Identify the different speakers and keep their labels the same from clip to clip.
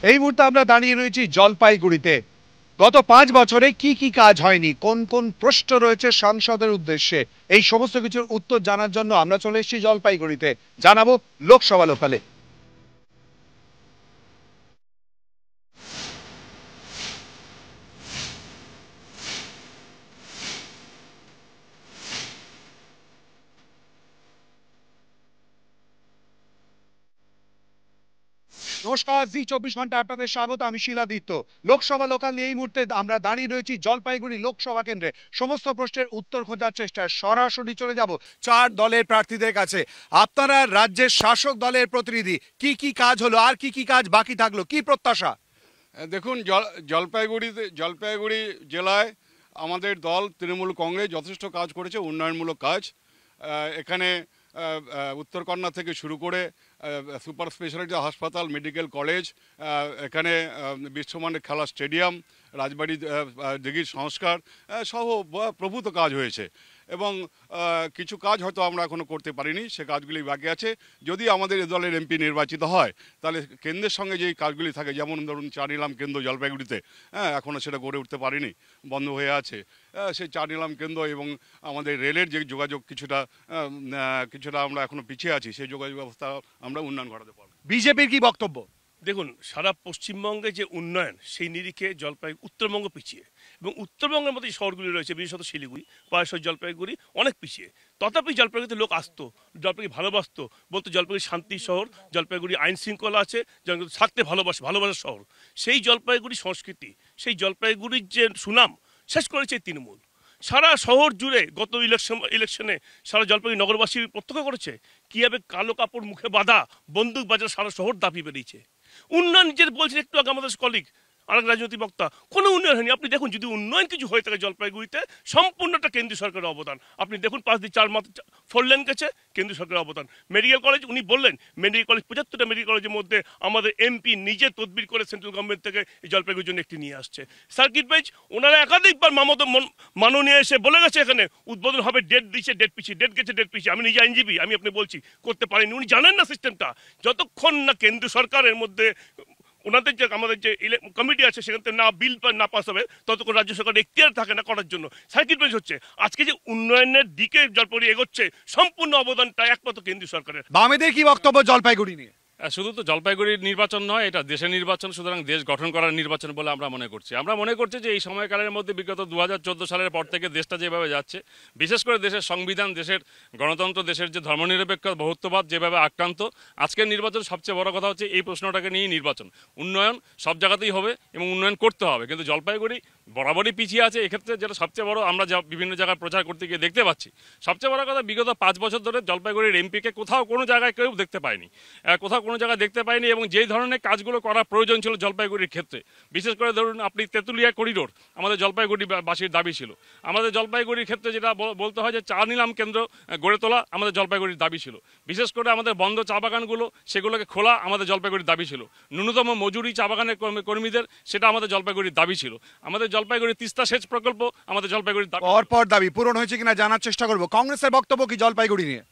Speaker 1: এই মুহূর্তে আমরা দাঁড়িয়ে রয়েছি জলপাইগুড়িতে। গত 5 বছরে কি কি কাজ হয়নি, কোন কোন প্রশ্ন রয়েছে সাংসদের উদ্দেশ্যে, এই সমস্ত কিছুর উত্তর জানার জন্য আমরা চলে এসেছি জলপাইগুড়িতে। জানাবো লোকসভা লোকালে। নমস্কার, জি 24 ঘন্টা আপনাদের স্বাগত। আমি শিলাদিত্য। লোকসভা লোকাল নিয়ে এই মুহূর্তে আমরা দাঁড়িয়ে রয়েছি জলপাইগুড়ি লোকসভা কেন্দ্রে। সমস্ত প্রশ্নের উত্তর খোঁজার চেষ্টায় সরাসরি চলে যাব 4 দলের প্রার্থীদের কাছে। আপনারা রাজ্যের শাসক দলের প্রতিনিধি, কি কি কাজ হলো আর কি কি কাজ বাকি থাকলো, কি প্রত্যাশা?
Speaker 2: দেখুন, জলপাইগুড়ি জেলায় আমাদের দল তৃণমূল কংগ্রেস যথেষ্ট কাজ করেছে, উন্নয়নমূলক কাজ। এখানে উত্তরকন্যা থেকে শুরু করে সুপার স্পেশালিটি হাসপাতাল, মেডিকেল কলেজ, এখানে বিশ্বমানের খেলা স্টেডিয়াম, রাজবাড়ি দিঘির সংস্কার সহ প্রভূত কাজ হয়েছে। এবং কিছু কাজ হয়তো আমরা এখনও করতে পারিনি, সে কাজগুলি বাকি আছে। যদি আমাদের এ দলের এমপি নির্বাচিত হয় তাহলে কেন্দ্রের সঙ্গে যেই কাজগুলি থাকে, যেমন ধরুন চা নিলাম কেন্দ্র জলপাইগুড়িতে, এখনও সেটা গড়ে উঠতে পারিনি, বন্ধ হয়ে আছে। সেই চা নিলাম কেন্দ্র এবং আমাদের রেলের যে যোগাযোগ কিছুটা আমরা এখনও পিছিয়ে আছি, সেই যোগাযোগ ব্যবস্থা আমরা উন্নয়ন ঘটাতে পারবো।
Speaker 1: বিজেপির কি বক্তব্য?
Speaker 3: দেখুন, সারা পশ্চিমবঙ্গে যে উন্নয়ন, সেই নিরিখে উত্তরবঙ্গ পিছিয়ে, এবং উত্তরবঙ্গের মধ্যে যে শহরগুলি রয়েছে, বিশেষত শিলিগুড়ি, প্রায়শই জলপাইগুড়ি অনেক পিছিয়ে। তথাপি জলপাইগুড়িতে লোক আসতো, জলপাইগুড়ি ভালোবাসতো, বলতো জলপাইগুড়ি শান্তির শহর, জলপাইগুড়ি আইন শৃঙ্খলা আছে, জলপাইগুড়ি থাকতে ভালোবাসার শহর। সেই জলপাইগুড়ি সংস্কৃতি, সেই জলপাইগুড়ির যে সুনাম শেষ করেছে তৃণমূল। সারা শহর জুড়ে গত ইলেকশনে সারা জলপাইগুড়ি নগরবাসী প্রত্যক্ষ করেছে কীভাবে কালো কাপড় মুখে বাঁধা বন্দুক বাজার সারা শহর দাপিয়ে বেরিয়েছে। উন্নয়ন যে বলছেন একটু আগে আমাদের কলিগ আরেক রাজনৈতিক বক্তা, কোনো উন্নয়ন হয়নি। আপনি দেখুন, যদি উন্নয়ন কিছু হয়ে থাকে জলপাইগুড়িতে, সম্পূর্ণটা কেন্দ্রীয় সরকারের অবদান। আপনি দেখুন, 5 দিয়ে 4 মাত্র 4 লেন গেছে, কেন্দ্রীয় সরকারের অবদান। মেডিকেল কলেজ, উনি বললেন মেডিকেল কলেজ 75টা মেডিকেল কলেজের মধ্যে আমাদের এমপি নিজে তদবির করে সেন্ট্রাল গভর্নমেন্ট থেকে এই জলপাইগুড়ির জন্য একটি নিয়ে আসছে। সার্কিট বেঞ্চ ওনারা একাধিকবার মাননীয় এসে বলে গেছে এখানে উদ্বোধন হবে, ডেট দিচ্ছে, ডেট গেছে, ডেট পিছিয়ে। আমি নিজে আইনজীবী, আমি আপনি বলছি করতে পারিনি। উনি জানেন না সিস্টেমটা। যতক্ষণ না কেন্দ্রীয় সরকারের মধ্যে ওনাদের যে আমাদের যে কমিটি আছে সেখান থেকে না বিল না পাস হবে, ততক্ষণ রাজ্য সরকার এখতিয়ার থাকে না করার জন্য। সার্কিট বেঞ্চ হচ্ছে আজকে যে উন্নয়নের দিকে জলপাইগুড়ি এগোচ্ছে, সম্পূর্ণ অবদানটা একমাত্র কেন্দ্রীয় সরকারের।
Speaker 1: বামেদের কি বক্তব্য জলপাইগুড়ি নিয়ে?
Speaker 4: শুধু তো জলপাইগুড়ির নির্বাচন নয়, এটা দেশের নির্বাচন, সুতরাং দেশ গঠন করার নির্বাচন বলে আমরা মনে করছি যে এই সময়কালের মধ্যে বিগত 2014 সালের পর থেকে দেশটা যেভাবে যাচ্ছে, বিশেষ করে দেশের সংবিধান, দেশের গণতন্ত্র, দেশের যে ধর্মনিরপেক্ষ বহুত্ববাদ যেভাবে আক্রান্ত, আজকের নির্বাচন সবচেয়ে বড় কথা হচ্ছে এই প্রশ্নটাকে নিয়েই নির্বাচন। উন্নয়ন সব জায়গাতেই হবে এবং উন্নয়ন করতে হবে, কিন্তু জলপাইগুড়ি বরাবরই পিছিয়ে আছে এক্ষেত্রে। যেটা সবচেয়ে বড়, আমরা বিভিন্ন জায়গায় প্রচার করতে গিয়ে দেখতে পাচ্ছি, সবচেয়ে বড় কথা, বিগত 5 বছর ধরে জলপাইগুড়ির এমপিকে কোথাও কোনো জায়গায় কেউ দেখতে পায়নি, এবং যেই ধরনের কাজগুলো করা প্রয়োজন ছিল জলপাইগুড়ির ক্ষেত্রে, বিশেষ করে ধরুন আপনি তেঁতুলিয়া করিডোর আমাদের জলপাইগুড়িবাসীর দাবি ছিল। আমাদের জলপাইগুড়ির ক্ষেত্রে যেটা বলতে হয় যে চা নিলাম কেন্দ্র গড়ে তোলা আমাদের জলপাইগুড়ির দাবি ছিল। বিশেষ করে আমাদের বন্ধ চা বাগানগুলো, সেগুলোকে খোলা আমাদের জলপাইগুড়ির দাবি ছিল। ন্যূনতম মজুরি চা বাগানের কর্মীদের, সেটা আমাদের জলপাইগুড়ির দাবি ছিল। আমাদের জলপাইগুড়ির তিস্তা সেচ প্রকল্প আমাদের জলপাইগুড়ির দাবি।
Speaker 1: পরপর দাবি পূরণ হয়েছে কিনা জানার চেষ্টা করব। কংগ্রেসের বক্তব্য কি জলপাইগুড়ি নিয়ে?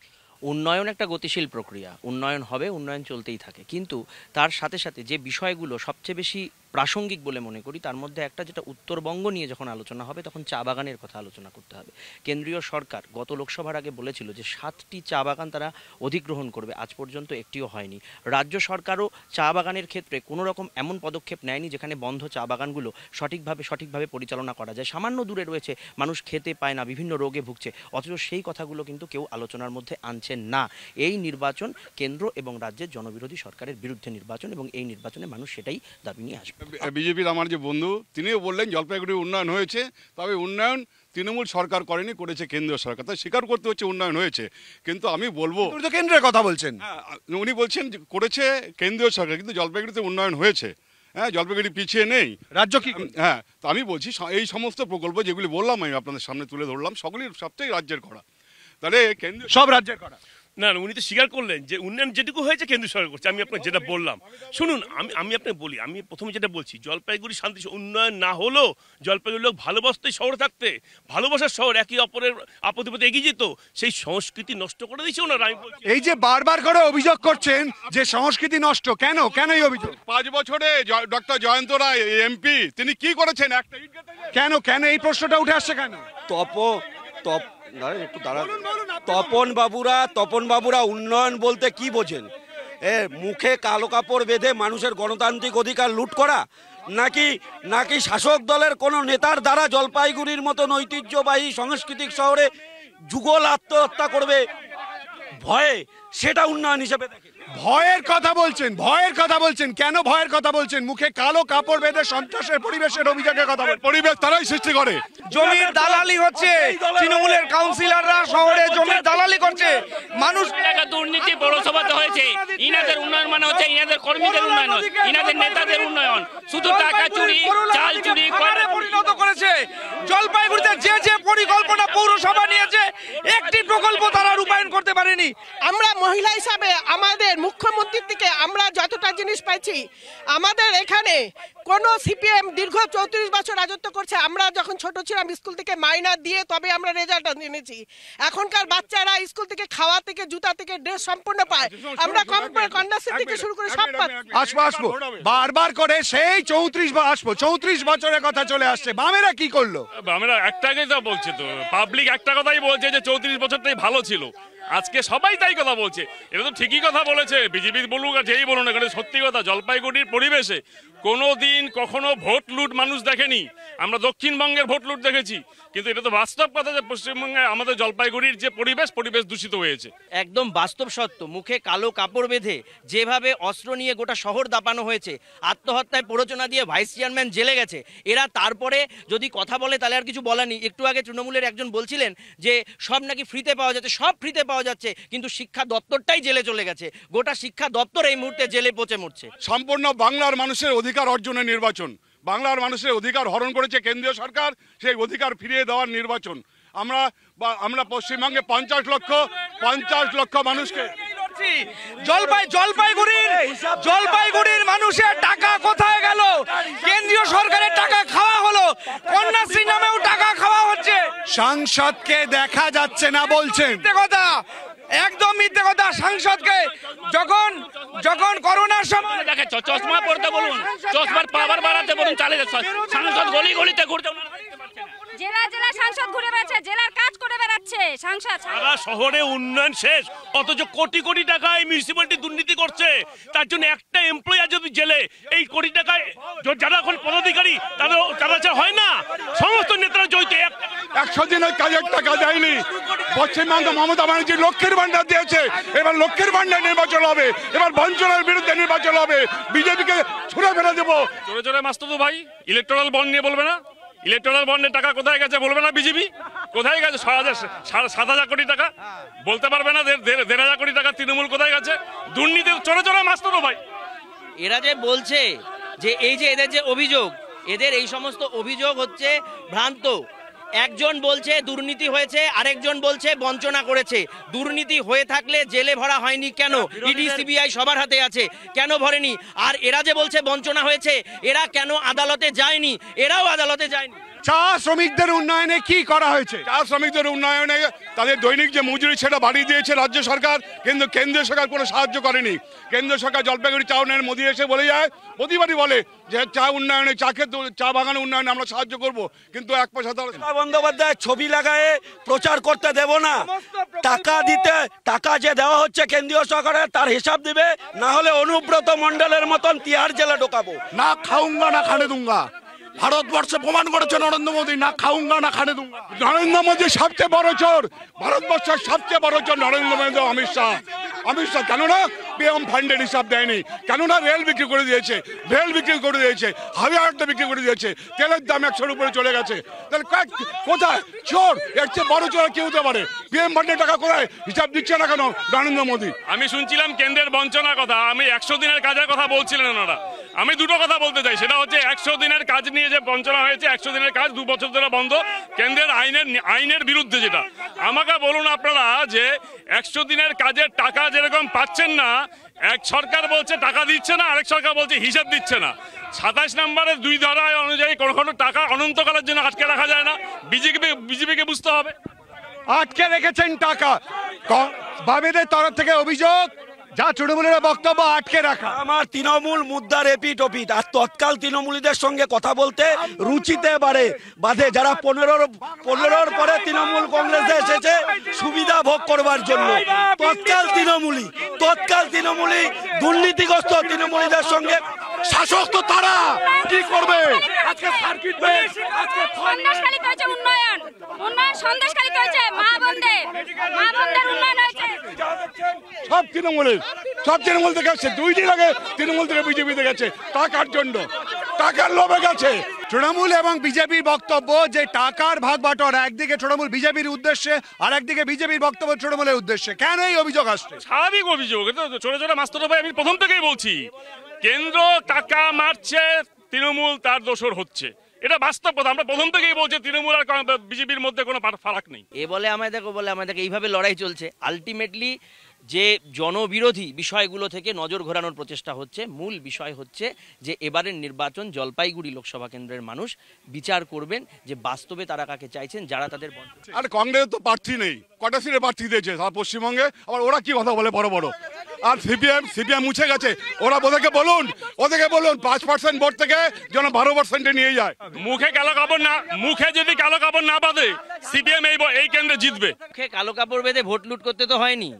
Speaker 5: উন্নয়ন একটা গতিশীল প্রক্রিয়া, উন্নয়ন হবে, উন্নয়ন চলতেই থাকে, কিন্তু তার সাথে সাথে যে বিষয়গুলো সবচেয়ে বেশি প্রাসঙ্গিক বলে মনে করি, তার মধ্যে একটা, যেটা উত্তরবঙ্গ নিয়ে যখন আলোচনা হবে তখন চা বাগানের কথা আলোচনা করতে হবে। কেন্দ্রীয় সরকার গত লোকসভার আগে বলেছিল যে 7টি চা বাগান তারা অধিগ্রহণ করবে, আজ পর্যন্ত একটিও হয়নি। রাজ্য সরকারও চা বাগানের ক্ষেত্রে কোনো রকম এমন পদক্ষেপ নেয়নি যেখানে বন্ধ চা বাগানগুলো সঠিকভাবে পরিচালনা করা যায়। সামান্য দূরে রয়েছে, মানুষ খেতে পায় না, বিভিন্ন রোগে ভুগছে, অথচ সেই কথাগুলো কিন্তু কেউ আলোচনার মধ্যে আনছেন না। এই নির্বাচন কেন্দ্র এবং রাজ্যের জনবিরোধী সরকারের বিরুদ্ধে নির্বাচন, এবং এই নির্বাচনে মানুষ সেটাই দাবি নিয়ে আসবে।
Speaker 2: বিজেপির আমার যে বন্ধু, তিনিও বললেন জলপাইগুড়ির উন্নয়ন হয়েছে, তবে উন্নয়ন তৃণমূল সরকার করেনি, করেছে কেন্দ্রীয় সরকার। তাই স্বীকার করতে হচ্ছে উন্নয়ন হয়েছে, কিন্তু আমি বলবো
Speaker 1: কেন্দ্রের কথা বলছেন।
Speaker 2: উনি বলছেন করেছে কেন্দ্রীয় সরকার, কিন্তু জলপাইগুড়িতে উন্নয়ন হয়েছে। জলপাইগুড়ি পিছিয়ে নেই,
Speaker 1: রাজ্য কি?
Speaker 2: তো আমি বলছি এই সমস্ত প্রকল্প যেগুলি বললাম, আমি আপনাদের সামনে তুলে ধরলাম, সবটাই রাজ্যের করা। তাহলে কেন্দ্র
Speaker 1: সব রাজ্যের করা?
Speaker 3: না না, উনি তো স্বীকার করলেন যে উন্নয়ন যেটুকু হয়েছে কেন্দ্র সরকার করছে। আমি আপনাকে যেটা বললাম, শুনুন, আমি আপনাকে বলি, আমি প্রথমে যেটা বলছি, জলপাইগুড়ি শান্তি উন্নয়ন না হলেও জলপাইগুড়ির লোক ভালোবাসতেই শহরে থাকতে, ভালোবাসার শহর, একে অপরের আপদে বিপদে এগিয়ে যেত, সেই সংস্কৃতি নষ্ট করে দিয়েছে ওনারা। আমি বলছি,
Speaker 1: এই যে বারবার করে অভিযোগ করছেন যে সংস্কৃতি নষ্ট, কেন এই অভিযোগ?
Speaker 2: 5 বছরে ডক্টর জয়ন্ত রায় এমপি তিনি কি করেছেন? একটা ইট গাঁথা যায়?
Speaker 1: কেন এই প্রশ্নটা উঠে আসছে কেন?
Speaker 6: তপন বাবুরা উন্নয়ন বলতে কি বোঝেন? মুখে কালো কাপড় বেঁধে মানুষের গণতান্ত্রিক অধিকার লুট করা, নাকি শাসক দলের কোন নেতার দ্বারা জলপাইগুড়ির মতন ঐতিহ্যবাহী সাংস্কৃতিক শহরে যুগল আত্মহত্যা করবে ভয়ে, সেটা উন্নয়ন হিসেবে দেখে?
Speaker 1: ভয়ের কথা বলছেন, কেন ভয়ের কথা বলছেন? মুখে কালো কাপড় বেঁধে সন্ত্রাসের পরিবেশের অভিযোগের কথা বলছেন।
Speaker 2: পরিবেশ তারাই সৃষ্টি করে।
Speaker 7: জমির দালালি হচ্ছে, তৃণমূলের কাউন্সিলররা শহরে জমির দালালি করছে। মানুষ
Speaker 8: দুর্নীতি পৌরসভাতে হয়েছে, ইনাদের উন্নয়ন মানে হচ্ছে ইনাদের কর্মীদের উন্নয়ন, ইনাদের নেতাদের উন্নয়ন, শুধু টাকা চুরি, চাল চুরি করে
Speaker 7: পরিণত করেছে। জলপাইগুড়িতে যে পরিকল্পনা পৌরসভা নিয়েছে, একটি প্রকল্প তারা রূপায়ণ করতে পারেনি।
Speaker 9: আমরা মহিলা হিসাবে আমাদের মুখ্যমন্ত্রী থেকে আমরা যতটা জিনিস পাইছি, আমাদের এখানে কোন সিপিএম দীর্ঘ 34 বছর রাজত্ব করছে। আমরা যখন ছোট ছিলাম স্কুল থেকে মাইনা দিয়ে তবে আমরা রেজাল্ট এনেছি। এখনকার বাচ্চারা স্কুল থেকে খাওয়া থেকে জুতা থেকে ড্রেস সম্পূর্ণ পায়। আমরা কন্যাশ্রী থেকে শুরু করে সব
Speaker 1: আসবো বারবার করে সেই 34 বছরের কথা চলে আসছে। বামেরা কি করলো?
Speaker 4: বামেরা একটাই কথা বলছে, তো পাবলিক একটা কথাই বলছে যে 34 বছরটাই ভালো ছিল। আজকে সবাই তাই কথা বলছে, এটা তো ঠিকই কথা বলেছে, বিজেপি বলুক আর যেই বলুন না, কারণ সত্যি কথা, জলপাইগুড়ির পরিবেশে কোনোদিন কখনো ভোট লুট মানুষ দেখেনি। আমরা দক্ষিণবঙ্গের ভোট লুট দেখেছি, কিন্তু এটা তো বাস্তব কথা যে পশ্চিমবঙ্গে আমাদের জলপাইগুড়ির যে পরিবেশ দূষিত হয়েছে।
Speaker 5: একদম বাস্তব সত্য। মুখে কালো কাপড় বেঁধে যেভাবে অস্ত্র নিয়ে গোটা শহর দাপানো হয়েছে, আত্মহত্যায় প্ররোচনা দিয়ে ভাইস চেয়ারম্যান জেলে গেছে, এরা তারপরে যদি কথা বলে তাহলে আর কিছু বলার নেই। একটু আগে তৃণমূলের একজন বলছিলেন যে সব নাকি ফ্রিতে পাওয়া যাচ্ছে, সব ফ্রিতে পাওয়া যাচ্ছে, কিন্তু শিক্ষা দপ্তরটাই জেলে চলে গেছে। গোটা শিক্ষা দপ্তর এই মুহূর্তে জেলে পচে মরছে।
Speaker 2: সম্পূর্ণ বাংলার মানুষের অধিকার অর্জনের নির্বাচন, বাংলার মানুষের অধিকার হরণ করেছে কেন্দ্রীয় সরকার, সেই অধিকার ফিরিয়ে দেওয়ার নির্বাচন। আমরা পশ্চিমবঙ্গে 50 লক্ষ মানুষকে
Speaker 7: জলপাইগুড়ির মানুষের টাকা কোথায় গেল? কেন্দ্রীয় সরকারের টাকা খাওয়া হলো, কন্যাশ্রী নামেও টাকা খাওয়া হচ্ছে।
Speaker 1: সাংসদকে দেখা যাচ্ছে না বলছেন।
Speaker 7: মিথ্যে কথা, একদম মিথ্যে কথা। সাংসদকে যখন করোনার সময়
Speaker 8: দেখে চশমা পড়তে বলুন, চশমার পাওয়ার বাড়াতে বলুন, চালে সাংসদ গলিতে ঘুরতে,
Speaker 10: জেলা সাংসদ ঘুরে বেড়াচ্ছে, জেলার কাজ করে বেড়াচ্ছে সাংসদ।
Speaker 3: সারা শহরে উন্নয়ন শেষ, অথচ কোটি কোটি টাকা এই মিউনিসিপ্যালিটি দুর্নীতি করছে। তার জন্য একটা এমপ্লয়ি যদি জেলে, এই কোটি টাকায় যারা এখন পদাধিকারী তারা হয় না, সমস্ত নেতারা জড়িত।
Speaker 2: 100 দিনের কাজের টাকা দেয়নি। পশ্চিমবঙ্গে মমতা ব্যানার্জি লক্ষ্মীর ভান্ডার দিয়েছে, এবার লক্ষ্মীর ভান্ডার নির্বাচন হবে, এবার বঞ্চনার বিরুদ্ধে নির্বাচন হবে, বিজেপিকে ছুড়ে ফেলে দেবো।
Speaker 4: জোরে মাস্তুতো ভাই, ইলেকট্রাল বন্ড নিয়ে বলবে না? ইলেকট্রাল বন্ডের টাকা কোথায় গেছে বলবে না বিজেপি? কোথায় গেছে? 7,000 কোটি টাকা বলতে পারবে না? 1,500 কোটি টাকা তৃণমূল কোথায় গেছে? দুর্নীতি চোরে মাস্তুতো ভাই।
Speaker 5: এরা যে বলছে যে এই যে এদের যে অভিযোগ, এদের এই সমস্ত অভিযোগ হচ্ছে ভ্রান্ত। একজন বলছে দুর্নীতি হয়েছে, আরেকজন বলছে বঞ্চনা করেছে। দুর্নীতি হয়ে থাকলে জেলে ভরা হয়নি কেন? ইডি সিবিআই সবার হাতে আছে, কেন ভরেনি? আর এরা যে বলছে বঞ্চনা হয়েছে, এরা কেন আদালতে যায়নি? এরাও আদালতে যায়নি।
Speaker 1: চা শ্রমিকদের উন্নয়নে কি করা হয়েছে?
Speaker 2: চা শ্রমিকদের উন্নয়নে তাদের দৈনিক যে মজুরি সেটা বাড়িয়ে দিয়েছে রাজ্য সরকার, কিন্তু কেন্দ্রীয় সরকার কোনো সাহায্য করেনি। কেন্দ্রীয় সরকার জলপাইগুড়ি চা উন্নয়নে মোদি এসে বলে যায়, প্রতিবারই বলে যে চা উন্নয়নে, চা বাগানের উন্নয়নে আমরা সাহায্য করব, কিন্তু 1 পয়সা
Speaker 6: বন্দ্যোপাধ্যায় ছবি লাগায়ে প্রচার করতে দেব না। টাকা যে দেওয়া হচ্ছে কেন্দ্রীয় সরকারের, তার হিসাব দিবে, না হলে অনুব্রত মণ্ডলের মতন তিহার জেলে ঢোকাবো।
Speaker 1: না খাউঙ্গা না খানে দুঙ্গা। ভারতবর্ষে প্রমাণ করেছে নরেন্দ্র মোদী, না খাউঙ্গা না খানে দুঙ্গা।
Speaker 2: নরেন্দ্র মোদী সবচেয়ে বড় চোর, ভারতবর্ষের সবচেয়ে বড় চোর নরেন্দ্র মোদী। অমিত শাহ কেননা পিএম ফান্ডের হিসাব দেয়নি, কেননা রেল বিক্রি করে দিয়েছে, হাইওয়ে বিক্রি করে দিয়েছে, তেলের দাম 100-র উপরে চলে গেছে। তাহলে কোথায় চোর? এর চেয়ে বড় চোর কি হতে পারে? পিএম ফান্ডের টাকা কোথায়? হিসাব দিচ্ছে না কেন নরেন্দ্র মোদী?
Speaker 4: আমি শুনছিলাম কেন্দ্রের বঞ্চনার কথা, আমি 100 দিনের কাজের কথা বলছিলেন ওনারা। আমি দুটো কথা বলতে চাই, সেটা হচ্ছে 100 দিনের কাজ নিয়ে যে বঞ্চনা হয়েছে, 100 দিনের কাজ 2 বছর ধরে বন্ধ, কেন্দ্রের আইনের বিরুদ্ধে যেটা। আমাকে বলুন আপনারা যে 100 দিনের কাজের টাকা যেরকম পাচ্ছেন না, এক সরকার বলছে টাকা দিচ্ছে না, আরেক সরকার বলছে হিসাব দিচ্ছে না। 27 নম্বরের 2 ধারায় অনুযায়ী কোনো টাকা অনন্তকালের জন্য আটকে রাখা যায় না, বিজেপিকে বুঝতে হবে।
Speaker 1: আটকে রেখেছেন টাকা, বামেদের তরফ থেকে অভিযোগ, যা তৃণমূলের বক্তব্য আটকে রাখা।
Speaker 6: আমার তৃণমূল মুদ্রার এপিট ওপিট আর তৎকাল তৃণমূলীদের সঙ্গে কথা বলতে রুচিতে বাধে, যারা 15 পরে তৃণমূল কংগ্রেসে এসেছে সুবিধা ভোগ করবার জন্য। তৎকাল তৃণমূলী দুর্নীতিগ্রস্ত তৃণমূলীদের সঙ্গে শাসক তো তারা কি করবে? আজকে সার্কিট বেঞ্চ, আজকে
Speaker 10: সন্দেশখালীতে হয়েছে উন্নয়ন, সন্দেশখালীতে হয়েছে মা বোনদের উন্নয়ন হয়েছে।
Speaker 2: সব তৃণমূল থেকে আসছে, 2 দিন আগে তৃণমূল থেকে বিজেপিতে গেছে, টাকার জন্য, টাকার লোভে গেছে।
Speaker 1: তৃণমূল এবং বিজেপির বক্তব্য যে টাকার ভাগ বাটোয়ারা, একদিকে তৃণমূল বিজেপির উদ্দেশ্যে আর একদিকে বিজেপির বক্তব্য তৃণমূলের উদ্দেশ্যে। কেন এই অভিযোগ আসছে?
Speaker 4: স্বাভাবিক অভিযোগ, এটা ছোট ছোট মাস্টার ভাই, আমি প্রথম থেকেই বলছি কেন্দ্র টাকা মারছে, তৃণমূল তার দোষর হচ্ছে, এটা বাস্তব কথা। আমরা প্রথম থেকেই বলছি তৃণমূল আর বিজেপির মধ্যে কোনো ফারাক নেই।
Speaker 5: এ বলে আমায় দেখো এইভাবে লড়াই চলছে। আলটিমেটলি যে জনবিরোধী বিষয়গুলো থেকে নজর ঘোরানোর প্রচেষ্টা হচ্ছে। মূল বিষয় হচ্ছে যে এবারের নির্বাচন জলপাইগুড়ি লোকসভা কেন্দ্রের মানুষ বিচার করবেন যে বাস্তবে তারা কাকে চাইছেন, যারা তাদের।
Speaker 2: আর কংগ্রেস তো প্রার্থী নেই, কটা সিটে প্রার্থী দিয়েছে সারা পশ্চিমবঙ্গে, আবার ওরা কি কথা বলে বড় বড়। আর সিপিএম মুছে গেছে, ওদেরকে বলুন 5% ভোট থেকে যেন 12% নিয়ে যায়।
Speaker 4: মুখে যদি কালো কাপড় না বাঁধে সিপিএম এই কেন্দ্রে জিতবে।
Speaker 5: মুখে কালো কাপড় বেঁধে ভোট লুট করতে তো হয়নি,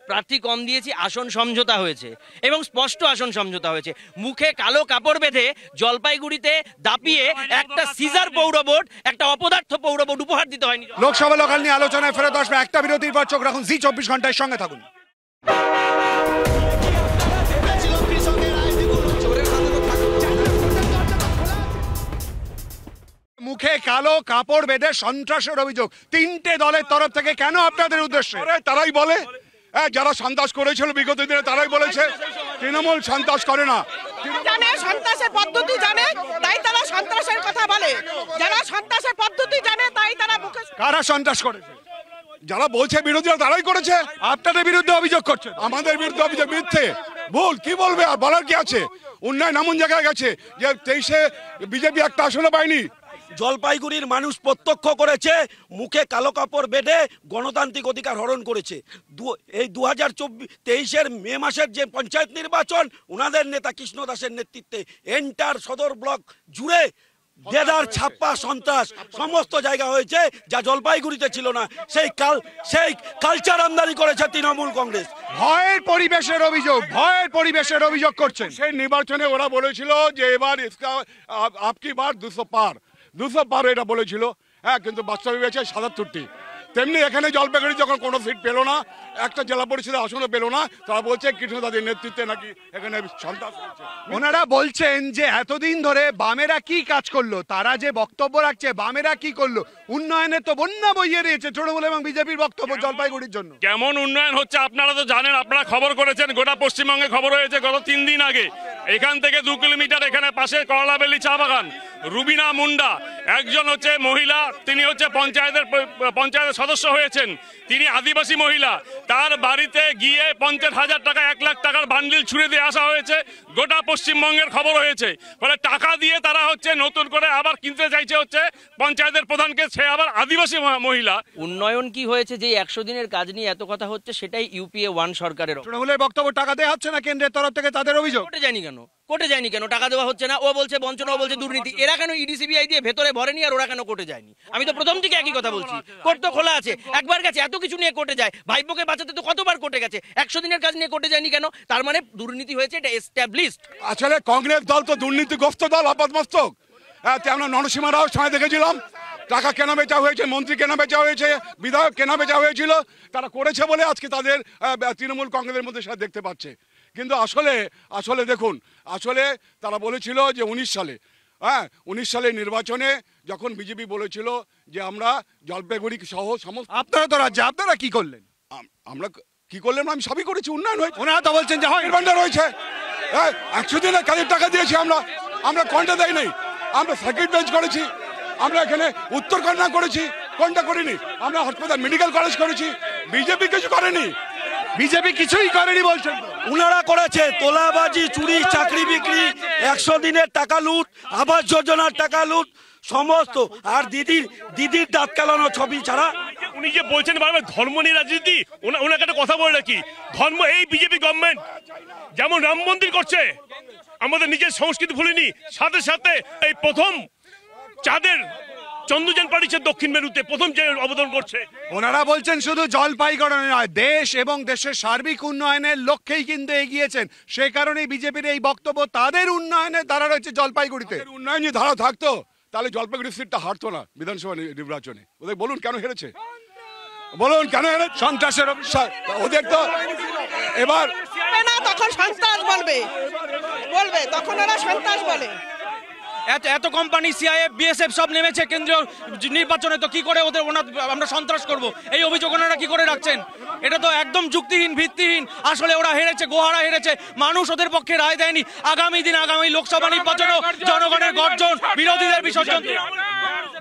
Speaker 5: প্রার্থী কম দিয়েছি, আসন সমঝোতা হয়েছে এবং স্পষ্ট আসন সমঝোতা হয়েছে। মুখে কালো কাপড় বেঁধে জলপাইগুড়িতে দাপিয়ে একটা সিজার পৌর ভোট, একটা অপদার্থ পৌর ভোট উপহার দিতে হয়নি।
Speaker 1: লোকসভা লোকাল নিয়ে আলোচনায় ফেরত আসবে একটা বিরতির পর। চোখ রাখুন জি 24 ঘন্টার সঙ্গে থাকুন। মুখে কালো কাপড় বেঁধে সন্ত্রাসের অভিযোগ 3টে দলের তরফ থেকে। কেন আপনাদের উদ্দেশ্যে?
Speaker 2: তারাই বলে, যারা সন্ত্রাস করেছিল বিগত দিনে তারাই বলেছে তৃণমূল সন্ত্রাস করে না।
Speaker 9: জানে সন্ত্রাসের পদ্ধতি জানে, তাই তারা সন্ত্রাসের কথা বলে। যারা সন্ত্রাসের পদ্ধতি জানে তাই তারা মুখে।
Speaker 1: কারা সন্ত্রাস করেছে?
Speaker 2: যারা বলছে বিরোধীরা তারাই করেছে।
Speaker 1: আপনাদের বিরুদ্ধে অভিযোগ করছে,
Speaker 2: আমাদের বিরুদ্ধে অভিযোগ মিথ্যে, ভুল। কি বলবে আর বলার কি আছে? উন্নয়ন এমন জায়গায় গেছে যে 23-এ বিজেপি একটা আসনও পায়নি।
Speaker 6: জলপাইগুড়ির মানুষ প্রত্যক্ষ করেছে, মুখে কালো কাপড় বেঁধে গণতান্ত্রিক অধিকার হরণ করেছে। এই 2023-এর মে মাসের যে পঞ্চায়েত নির্বাচন, ওনাদের নেতা কৃষ্ণ দাসের নেতৃত্বে এন্টার সদর ব্লক জুড়ে দেদার ছাপ্পা সন্ত্রাস সমস্ত জায়গা হয়েছে, যা জলপাইগুড়িতে ছিল না। সেই কালচার আমদানি করেছে তৃণমূল কংগ্রেস।
Speaker 1: ভয়ের পরিবেশের অভিযোগ করছেন।
Speaker 2: সেই নির্বাচনে ওরা বলেছিল যে এবার আপকি বার 200 পার এটা বলেছিল, কিন্তু বাস্তবে হয়েছে 77টি। তেমনি এখানে জলপাইগুড়ি যখন কোনো সিট পেল না, একটা জেলা পরিষদের আসনও পেল না, তারা বলছে কৃষ্ণদাদের নেতৃত্বে নাকি এখানে সন্ত্রাস হচ্ছে।
Speaker 1: ওনারা বলছেন যে এতদিন ধরে বামেরা কি কাজ করলো, তারা যে বক্তব্য রাখছে বামেরা কি করলো, উন্নয়নে তো বন্যা বইয়ে দিয়েছে তৃণমূল এবং বিজেপির বক্তব্য জলপাইগুড়ির জন্য।
Speaker 4: কেমন উন্নয়ন হচ্ছে আপনারা তো জানেন, আপনারা খবর করেছেন, গোটা পশ্চিমবঙ্গে খবর হয়েছে গত 3 দিন আগে। এখান থেকে 2 কিলোমিটার এখানে পাশে করলাবেলি চা বাগান, রুবিনা মুন্ডা একজন হচ্ছে মহিলা, তিনি হচ্ছে পঞ্চায়েতের সদস্য হয়েছেন, তিনি আদিবাসী মহিলা, তার বাড়িতে গিয়ে 50,000 টাকা 1 লাখ টাকার বান্ডিল ছুড়ে দিয়ে আসা হয়েছে। গোটা পশ্চিমবঙ্গের খবর হয়েছে। ফলে টাকা দিয়ে তারা হচ্ছে নতুন করে আবার কিনতে চাইছে হচ্ছে পঞ্চায়েতের প্রধানকে, সে আবার আদিবাসী মহিলা।
Speaker 5: উন্নয়ন কি হয়েছে যে 100 দিনের কাজ নিয়ে এত কথা হচ্ছে, সেটাই ইউপিএ 1 সরকারের।
Speaker 1: তৃণমূলের বক্তব্য টাকা দেওয়া হচ্ছে না কেন্দ্রের তরফ থেকে, তাদের অভিযোগ।
Speaker 5: কোর্টে যায়নি কেন? টাকা দেওয়া হচ্ছে না, ও বলছে বঞ্চনা, ও বলছে দুর্নীতি। এরা কেন ইডিসিবিআই দিয়ে ভেতরে ভরেনি আর ওরা কেন কোর্টে যায়নি? আমি তো প্রথম থেকে একই কথা বলছি, কোর্ট তো খোলা আছে। একবার গেছে, এত কিছু নিয়ে কোর্টে যায়, ভাইপোকে বাঁচাতে তো কতবার কোর্টে গেছে, 100 দিনের কাজ নিয়ে কোর্টে যায়নি কেন? তার মানে দুর্নীতি হয়েছে, এটা এস্টাবলিশড।
Speaker 2: আসলে কংগ্রেস দল তো দুর্নীতিগ্রস্ত দল, আপাতমস্তক। আমরা নরসিংহ রাও সময় দেখেছিলাম, টাকা কেনা বেচা হয়েছে, মন্ত্রী কেনা বেচা হয়েছে, বিধায়ক কেনা বেচা হয়েছিল, তারা করেছে বলে আজকে তাদের তৃণমূল কংগ্রেসের মধ্যে সেটা দেখতে পাচ্ছে। কিন্তু আসলে দেখুন, আসলে তারা বলেছিল যে 19 সালে নির্বাচনে যখন বিজেপি বলেছিল যে আমরা জলপাইগুড়ি সহ সমস্ত।
Speaker 1: আপনারা তো রাজ্যে, আপনারা কি করলেন?
Speaker 2: আমরা কি করলেন? আমি সবই করেছি, উন্নয়ন হয়েছে।
Speaker 1: ওনারা তো বলছেন যে
Speaker 2: হয়েছে, 100 দিনের কাজের টাকা দিয়েছি আমরা কোনটা দেয় নাই? আমরা সার্কিট বেঞ্চ করেছি, আমরা এখানে উত্তরকন্যা করেছি, কোনটা করিনি? আমরা হাসপাতাল মেডিকেল কলেজ করেছি। বিজেপি কিছু করেনি,
Speaker 1: বিজেপি কিছুই করেনি বলছেন।
Speaker 6: উনারা করেছে তোলাবাজি, চুরি, চাকরি বিক্রি, 100 দিনের টাকা লুট, আবাস যোজনার টাকা লুট, সমস্ত। আর দিদির দাঁত কালানো ছবি ছাড়া।
Speaker 3: উনি যে বলছেন বারবার ধর্ম নিয়ে রাজনীতি, ওনাকে একটা কথা বলে রাখি, ধর্ম এই বিজেপি গভর্নমেন্ট যেমন রাম মন্দির করছে, আমাদের নিজের সংস্কৃতি ভুলিনি, সাথে সাথে এই প্রথম চাঁদের চন্দ্রযান পাঠিয়েছে দক্ষিণ মেরুতে, প্রথম যে অবতরণ করছে।
Speaker 1: ওনারা বলছেন শুধু জলপাইগুড়ি নয়, দেশ এবং দেশের সার্বিক উন্নয়নের লক্ষ্যেই কিন্তু এগিয়েছেন। সেই কারণেই বিজেপির এই বক্তব্য, তাদের উন্নয়নের ধারা রয়েছে জলপাইগুড়িতে।
Speaker 2: উন্নয়ন যদি ধারা থাকতো তাহলে জলপাইগুড়ি সিটটা হারতো না বিধানসভা নির্বাচনে। ওদের বলুন কেন হেরেছে, বলুন কেন হেরেছে?
Speaker 1: সন্ত্রাসের
Speaker 2: ওদের তো এবার
Speaker 9: না, তখন সন্ত্রাস বলবে, তখন ওরা সন্ত্রাস বলে।
Speaker 7: এত কোম্পানি সিআইএফ বিএসএফ সব নেমেছে কেন্দ্রীয় নির্বাচনে, তো কি করে ওদের আমরা সন্ত্রাস করব? এই অভিযোগ ওনারা কি করে রাখছেন? এটা তো একদম যুক্তিহীন, ভিত্তিহীন। আসলে ওরা হেরেছে, গোহারা হেরেছে, মানুষ ওদের পক্ষে রায় দেয়নি। আগামী লোকসভা নির্বাচনেও জনগণের গর্জন, বিরোধীদের বিসর্জন।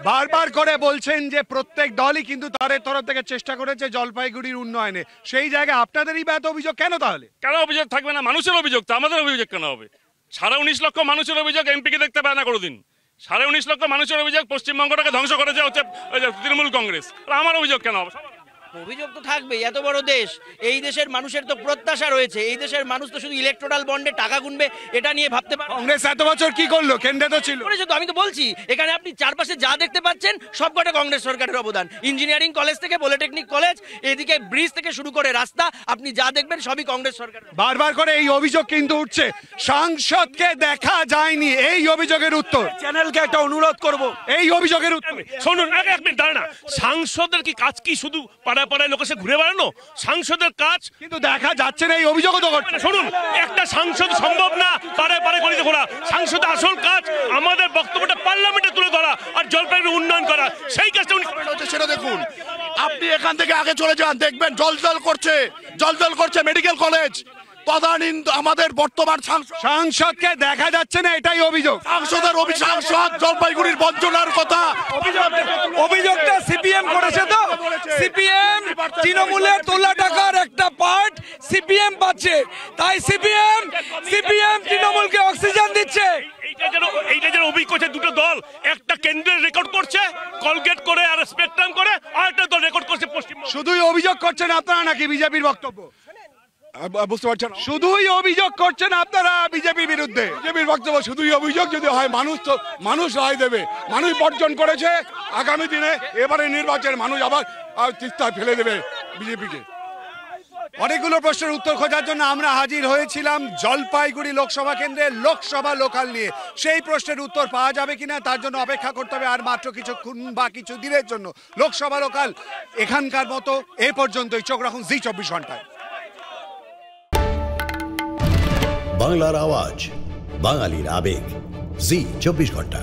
Speaker 1: বারবার করে বলছেন যে প্রত্যেক দলই কিন্তু তাদের তরফ থেকে চেষ্টা করেছে জলপাইগুড়ির উন্নয়নে। সেই জায়গায় আপনাদেরই বা এত অভিযোগ কেন? তাহলে
Speaker 4: কেন অভিযোগ থাকবে না? মানুষের অভিযোগ তো, আমাদের অভিযোগ কেন হবে? 19.5 লক্ষ মানুষের অভিযোগ এমপিকে দেখতে পায় না কোনোদিন। 19.5 লক্ষ মানুষের অভিযোগ পশ্চিমবঙ্গটাকে ধ্বংস করেছে হচ্ছে তৃণমূল কংগ্রেস। আমার অভিযোগ কেন হবে?
Speaker 5: অভিযোগ তো থাকবেই। এত বড় দেশ, এই দেশের মানুষের তো প্রত্যাশা রয়েছে। এই দেশের মানুষ তো শুধু ইলেকট্রাল বন্ডে টাকা গুনবে এটা নিয়ে ভাবতে পারে।
Speaker 1: কংগ্রেস এত বছর কি করলো? কেন্দ্রে তো ছিল।
Speaker 5: আমি তো বলছি, এখানে আপনি চারপাশে যা দেখতে পাচ্ছেন সবকটা কংগ্রেস সরকারের অবদান। ইঞ্জিনিয়ারিং কলেজ থেকে পলিটেকনিক কলেজ, এদিকে ব্রিজ থেকে শুরু করে রাস্তা, আপনি যা দেখবেন সবই কংগ্রেস সরকার।
Speaker 1: বারবার করে এই অভিযোগ কিন্তু উঠছে, সাংসদকে দেখা যায়নি। এই অভিযোগের উত্তর,
Speaker 6: চ্যানেলকে একটা অনুরোধ করব,
Speaker 1: এই অভিযোগের উত্তর
Speaker 3: শুনুন। এক মিনিট দাঁড়ান না, সাংসদের কি কাজ কি শুধু পাড়ায় লোকের সাথে ঘুরে বেড়ানো? সাংসদের কাজ
Speaker 1: কিন্তু দেখা যাচ্ছে না, এই অভিযোগও তো করছে।
Speaker 3: শুনুন, একটা সাংসদ সম্ভব না পাড়ায় গলিতে ঘোরা। সাংসদের আসল কাজ আমাদের বক্তব্যটা পার্লামেন্টে তুলে ধরা আর জলপাইগুড়ি উন্নয়ন করা। সেই কাজটা উনি
Speaker 11: সেটা দেখুন। আপনি এখান থেকে আগে চলে যান, দেখবেন জলজল করছে মেডিকেল কলেজ। আমাদের বর্তমান
Speaker 1: সাংসদকে দেখা যাচ্ছে না, এটাই অভিযোগ।
Speaker 11: সাংসদ জলপাইগুড়ির বঞ্চনার কথা
Speaker 7: অভিযোগটা সিপিএম করেছে। তো সিপিএম তৃণমূলের তোলা টাকার একটা পার্ট সিপিএম পাচ্ছে, তাই সিপিএম তৃণমূলকে অক্সিজেন দিচ্ছে।
Speaker 3: এইটা যেন অভিযোগ করছে দুটো দল, একটা কেন্দ্রের রেকর্ড করছে কলগেট করে আর স্পেকট্রাম করে, আর একটা দল রেকর্ড করছে পশ্চিমবঙ্গ।
Speaker 1: শুধুই অভিযোগ করছেন আপনারা নাকি বিজেপির বক্তব্য?
Speaker 2: বুঝতে পারছেন,
Speaker 1: শুধুই অভিযোগ করছেন আপনারা বিজেপির বিরুদ্ধে।
Speaker 2: বিজেপির বক্তব্য শুধুই অভিযোগ যদি হয়, মানুষ রায় দেবে। মানুষ বর্জন করেছে, আগামী দিনে এবারে নির্বাচনে মানুষ আবার তিস্তায় ফেলে দেবে বিজেপিকে।
Speaker 1: অনেকগুলো প্রশ্নের উত্তর খোঁজার জন্য আমরা হাজির হয়েছিলাম জলপাইগুড়ি লোকসভা কেন্দ্রে লোকসভা লোকাল নিয়ে। সেই প্রশ্নের উত্তর পাওয়া যাবে কিনা তার জন্য অপেক্ষা করতে হবে আর মাত্র কিছুক্ষণ বা কিছু দিনের জন্য। লোকসভা লোকাল এখানকার মতো এ পর্যন্তই। চোখ রাখুন জি 24 ঘন্টায়।
Speaker 12: বাংলার আওয়াজ, বাঙালির আবেগ, জি 24 ঘন্টা।